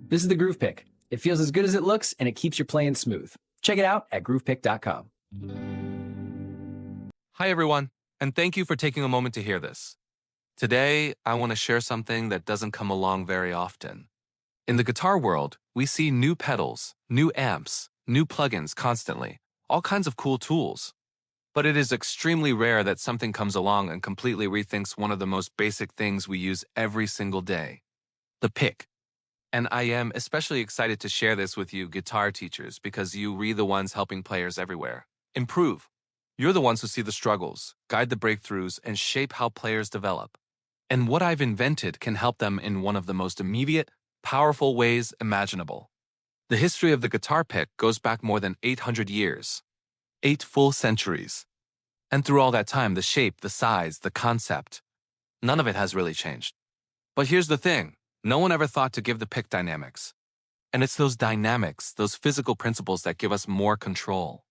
This is the Groove Pick. It feels as good as it looks, and it keeps your playing smooth. Check it out at groovepick.com. Hi, everyone, and thank you for taking a moment to hear this. Today, I want to share something that doesn't come along very often. In the guitar world, we see new pedals, new amps, new plugins constantly, all kinds of cool tools. But it is extremely rare that something comes along and completely rethinks one of the most basic things we use every single day, the pick. And I am especially excited to share this with you guitar teachers because you are the ones helping players everywhere improve. You're the ones who see the struggles, guide the breakthroughs, and shape how players develop. And what I've invented can help them in one of the most immediate, powerful ways imaginable. The history of the guitar pick goes back more than 800 years. 8 full centuries. And through all that time, the shape, the size, the concept, none of it has really changed. But here's the thing. No one ever thought to give the pick dynamics. And it's those dynamics, those physical principles that give us more control.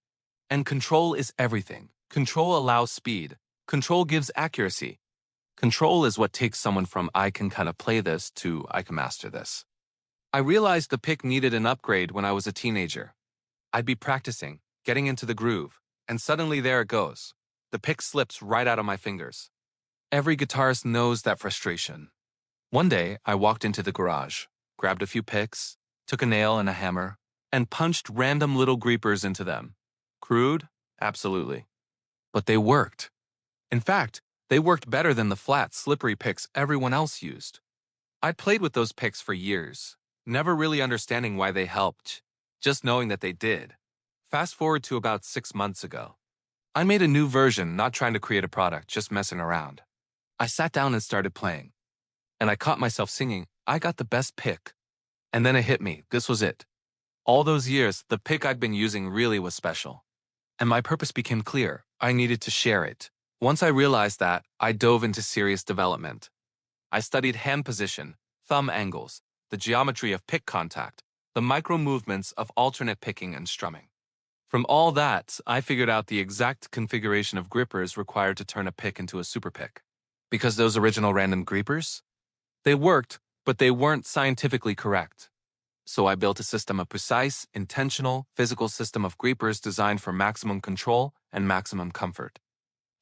And control is everything. Control allows speed. Control gives accuracy. Control is what takes someone from I can kind of play this to I can master this. I realized the pick needed an upgrade when I was a teenager. I'd be practicing, getting into the groove, and suddenly there it goes. The pick slips right out of my fingers. Every guitarist knows that frustration. One day, I walked into the garage, grabbed a few picks, took a nail and a hammer, and punched random little greepers into them. Crude? Absolutely. But they worked. In fact, they worked better than the flat, slippery picks everyone else used. I'd played with those picks for years, never really understanding why they helped, just knowing that they did. Fast forward to about 6 months ago. I made a new version, not trying to create a product, just messing around. I sat down and started playing. And I caught myself singing, I got the best pick. And then it hit me, this was it. All those years, the pick I'd been using really was special. And my purpose became clear, I needed to share it. Once I realized that, I dove into serious development. I studied hand position, thumb angles, the geometry of pick contact, the micro movements of alternate picking and strumming. From all that, I figured out the exact configuration of grippers required to turn a pick into a super pick. Because those original random grippers? They worked, but they weren't scientifically correct. So I built a system of precise, intentional, physical system of grippers designed for maximum control and maximum comfort.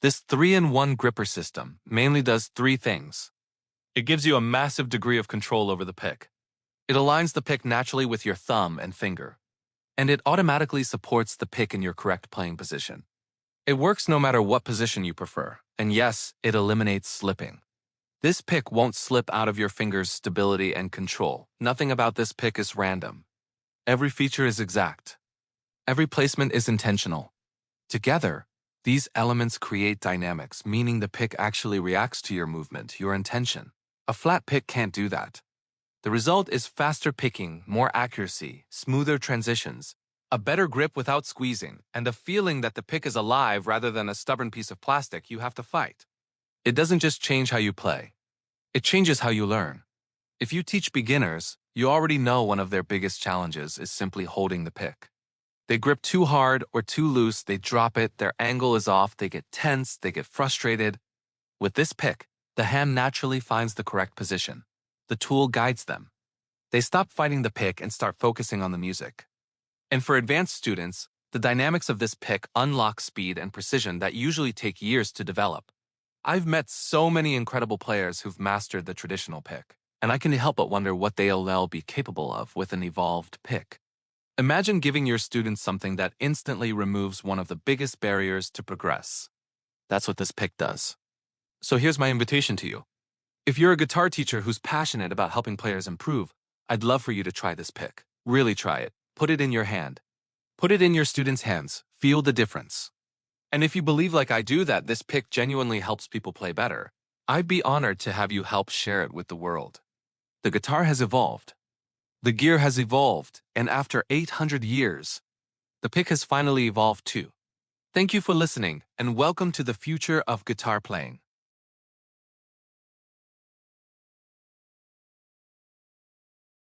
This 3-in-1 gripper system mainly does 3 things. It gives you a massive degree of control over the pick. It aligns the pick naturally with your thumb and finger. And it automatically supports the pick in your correct playing position. It works no matter what position you prefer. And yes, it eliminates slipping. This pick won't slip out of your fingers' stability and control. Nothing about this pick is random. Every feature is exact. Every placement is intentional. Together, these elements create dynamics, meaning the pick actually reacts to your movement, your intention. A flat pick can't do that. The result is faster picking, more accuracy, smoother transitions, a better grip without squeezing, and a feeling that the pick is alive rather than a stubborn piece of plastic you have to fight. It doesn't just change how you play. It changes how you learn. If you teach beginners, you already know one of their biggest challenges is simply holding the pick. They grip too hard or too loose, they drop it, their angle is off, they get tense, they get frustrated. With this pick, the hand naturally finds the correct position. The tool guides them. They stop fighting the pick and start focusing on the music. And for advanced students, the dynamics of this pick unlock speed and precision that usually take years to develop. I've met so many incredible players who've mastered the traditional pick, and I can help but wonder what they'll be capable of with an evolved pick. Imagine giving your students something that instantly removes one of the biggest barriers to progress. That's what this pick does. So here's my invitation to you. If you're a guitar teacher who's passionate about helping players improve, I'd love for you to try this pick. Really try it. Put it in your hand. Put it in your students' hands. Feel the difference. And if you believe like I do that this pick genuinely helps people play better, I'd be honored to have you help share it with the world. The guitar has evolved. The gear has evolved, and after 800 years, the pick has finally evolved too. Thank you for listening, and welcome to the future of guitar playing.